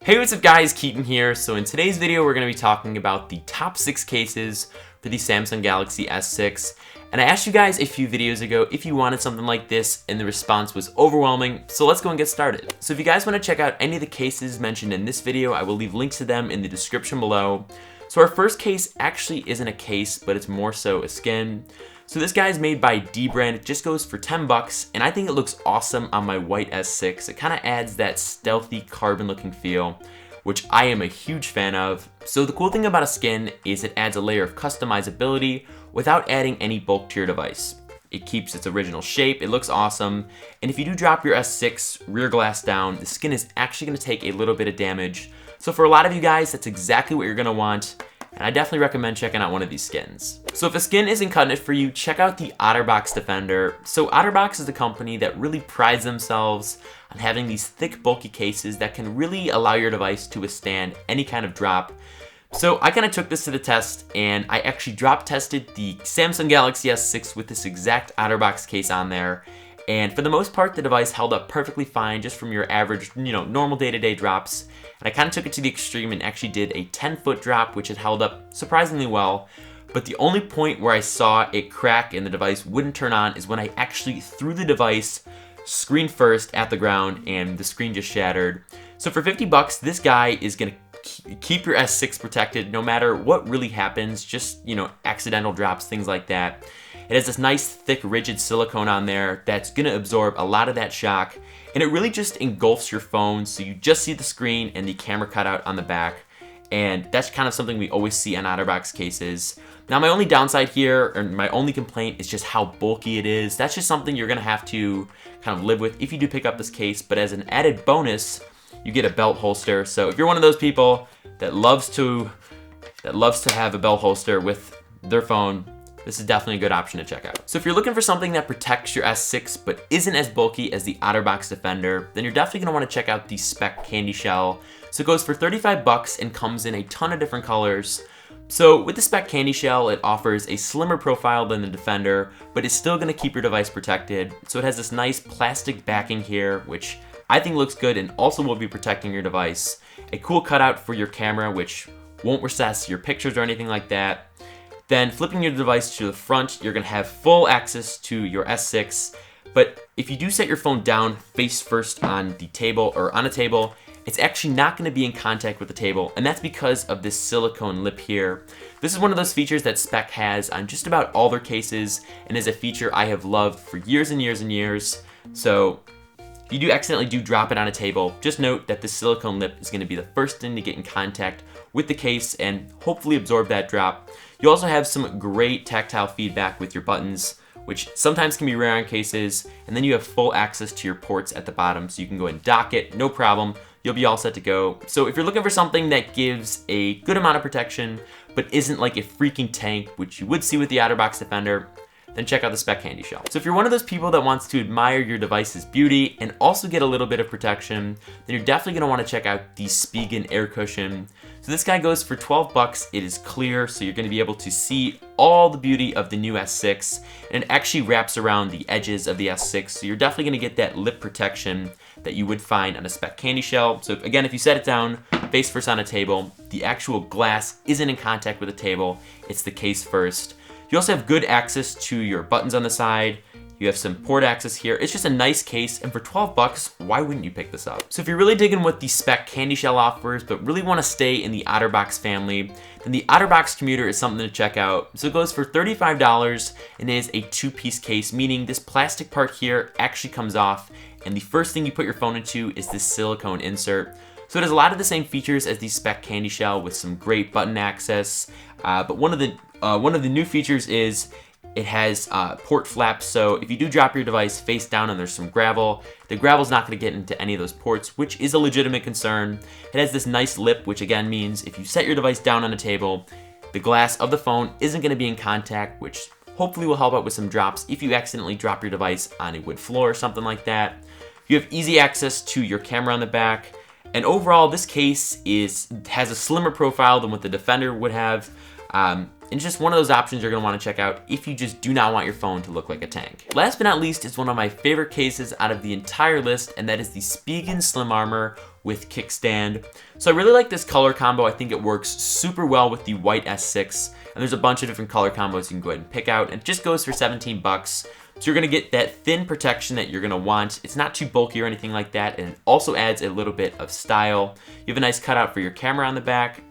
Hey, what's up guys, Keaton here. So in today's video, we're going to be talking about the top 6 cases for the Samsung Galaxy S6. And I asked you guys a few videos ago if you wanted something like this, and the response was overwhelming. So let's go and get started. So if you guys want to check out any of the cases mentioned in this video, I will leave links to them in the description below. So our first case actually isn't a case, but it's more so a skin. So this guy is made by DBRAND. It just goes for 10 bucks, and I think it looks awesome on my white S6. It kind of adds that stealthy carbon looking feel, which I am a huge fan of. So the cool thing about a skin is it adds a layer of customizability without adding any bulk to your device. It keeps its original shape, it looks awesome, and if you do drop your S6 rear glass down, the skin is actually going to take a little bit of damage. So for a lot of you guys, that's exactly what you're going to want. And I definitely recommend checking out one of these skins. So if a skin isn't cutting it for you, check out the Otterbox Defender. So Otterbox is a company that really prides themselves on having these thick, bulky cases that can really allow your device to withstand any kind of drop. So I kind of took this to the test, and I actually drop tested the Samsung Galaxy S6 with this exact Otterbox case on there. And for the most part, the device held up perfectly fine just from your average, normal day-to-day drops. And I kind of took it to the extreme and actually did a 10-foot drop, which had held up surprisingly well. But the only point where I saw it crack and the device wouldn't turn on is when I actually threw the device screen first at the ground and the screen just shattered. So for 50 bucks, this guy is gonna keep your S6 protected no matter what really happens, just, accidental drops, things like that. It has this nice, thick, rigid silicone on there that's gonna absorb a lot of that shock, and it really just engulfs your phone, so you just see the screen and the camera cutout on the back, and that's kind of something we always see on Otterbox cases. Now, my only downside here, or my only complaint, is just how bulky it is. That's just something you're gonna have to kind of live with if you do pick up this case, but as an added bonus, you get a belt holster. So if you're one of those people that loves to have a belt holster with their phone, this is definitely a good option to check out. So if you're looking for something that protects your S6 but isn't as bulky as the Otterbox Defender, then you're definitely gonna wanna check out the SPECK Candy Shell. So it goes for 35 bucks and comes in a ton of different colors. So with the SPECK Candy Shell, it offers a slimmer profile than the Defender, but it's still gonna keep your device protected. So it has this nice plastic backing here, which I think looks good and also will be protecting your device. A cool cutout for your camera, which won't recess your pictures or anything like that. Then flipping your device to the front, you're gonna have full access to your S6. But if you do set your phone down face first on the table or on a table, it's actually not gonna be in contact with the table, and that's because of this silicone lip here. This is one of those features that SPECK has on just about all their cases, and is a feature I have loved for years and years and years. So if you do accidentally drop it on a table, just note that the silicone lip is gonna be the first thing to get in contact with the case and hopefully absorb that drop. You also have some great tactile feedback with your buttons, which sometimes can be rare on cases, and then you have full access to your ports at the bottom, so you can go and dock it, no problem. You'll be all set to go. So if you're looking for something that gives a good amount of protection, but isn't like a freaking tank, which you would see with the Otterbox Defender, then check out the SPECK Candy Shell. So if you're one of those people that wants to admire your device's beauty and also get a little bit of protection, then you're definitely gonna wanna check out the Spigen air cushion. So this guy goes for 12 bucks. It is clear, so you're gonna be able to see all the beauty of the new S6, and it actually wraps around the edges of the S6, so you're definitely gonna get that lip protection that you would find on a SPECK Candy Shell. So again, if you set it down face first on a table, the actual glass isn't in contact with the table, it's the case first. You also have good access to your buttons on the side. You have some port access here. It's just a nice case, and for 12 bucks, why wouldn't you pick this up? So if you're really digging what the SPECK Candy Shell offers, but really wanna stay in the Otterbox family, then the Otterbox Commuter is something to check out. So it goes for $35 and is a 2-piece case, meaning this plastic part here actually comes off, and the first thing you put your phone into is this silicone insert. So it has a lot of the same features as the SPECK Candy Shell with some great button access, but one of the new features is it has port flaps, so if you do drop your device face down and there's some gravel, the gravel's not gonna get into any of those ports, which is a legitimate concern. It has this nice lip, which again means if you set your device down on a table, the glass of the phone isn't gonna be in contact, which hopefully will help out with some drops if you accidentally drop your device on a wood floor or something like that. You have easy access to your camera on the back, and overall this case has a slimmer profile than what the Defender would have. And just one of those options you're gonna wanna check out if you just do not want your phone to look like a tank. Last but not least is one of my favorite cases out of the entire list, and that is the Spigen Slim Armor with kickstand. So I really like this color combo. I think it works super well with the white S6, and there's a bunch of different color combos you can go ahead and pick out, and it just goes for 17 bucks. So you're gonna get that thin protection that you're gonna want. It's not too bulky or anything like that, and it also adds a little bit of style. You have a nice cutout for your camera on the back,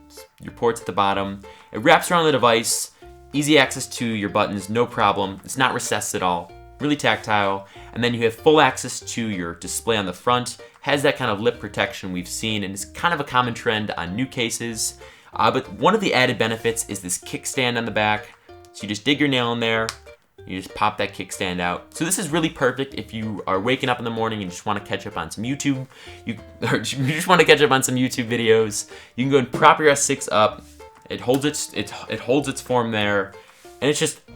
your ports at the bottom. It wraps around the device, easy access to your buttons, no problem. It's not recessed at all, really tactile. And then you have full access to your display on the front. Has that kind of lip protection we've seen, and it's kind of a common trend on new cases. But one of the added benefits is this kickstand on the back. So you just dig your nail in there, you just pop that kickstand out. So this is really perfect if you are waking up in the morning and just want to catch up on some YouTube. You just want to catch up on some YouTube videos. You can go and prop your S6 up. It holds its form there, and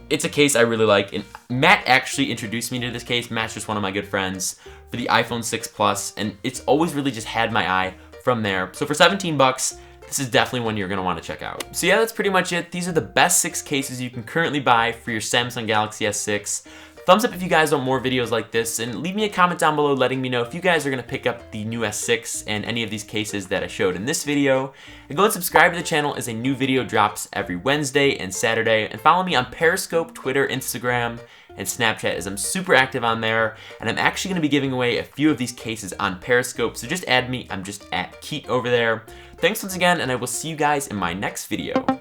it's a case I really like. And Matt actually introduced me to this case. Matt's just one of my good friends for the iPhone 6 Plus, and it's always really just had my eye from there. So for 17 bucks, this is definitely one you're gonna wanna check out. So yeah, that's pretty much it. These are the best 6 cases you can currently buy for your Samsung Galaxy S6. Thumbs up if you guys want more videos like this, and leave me a comment down below letting me know if you guys are gonna pick up the new S6 and any of these cases that I showed in this video. And go and subscribe to the channel as a new video drops every Wednesday and Saturday. And follow me on Periscope, Twitter, Instagram, and Snapchat, as I'm super active on there. And I'm actually gonna be giving away a few of these cases on Periscope, so just add me. I'm just at Keat over there. Thanks once again, and I will see you guys in my next video.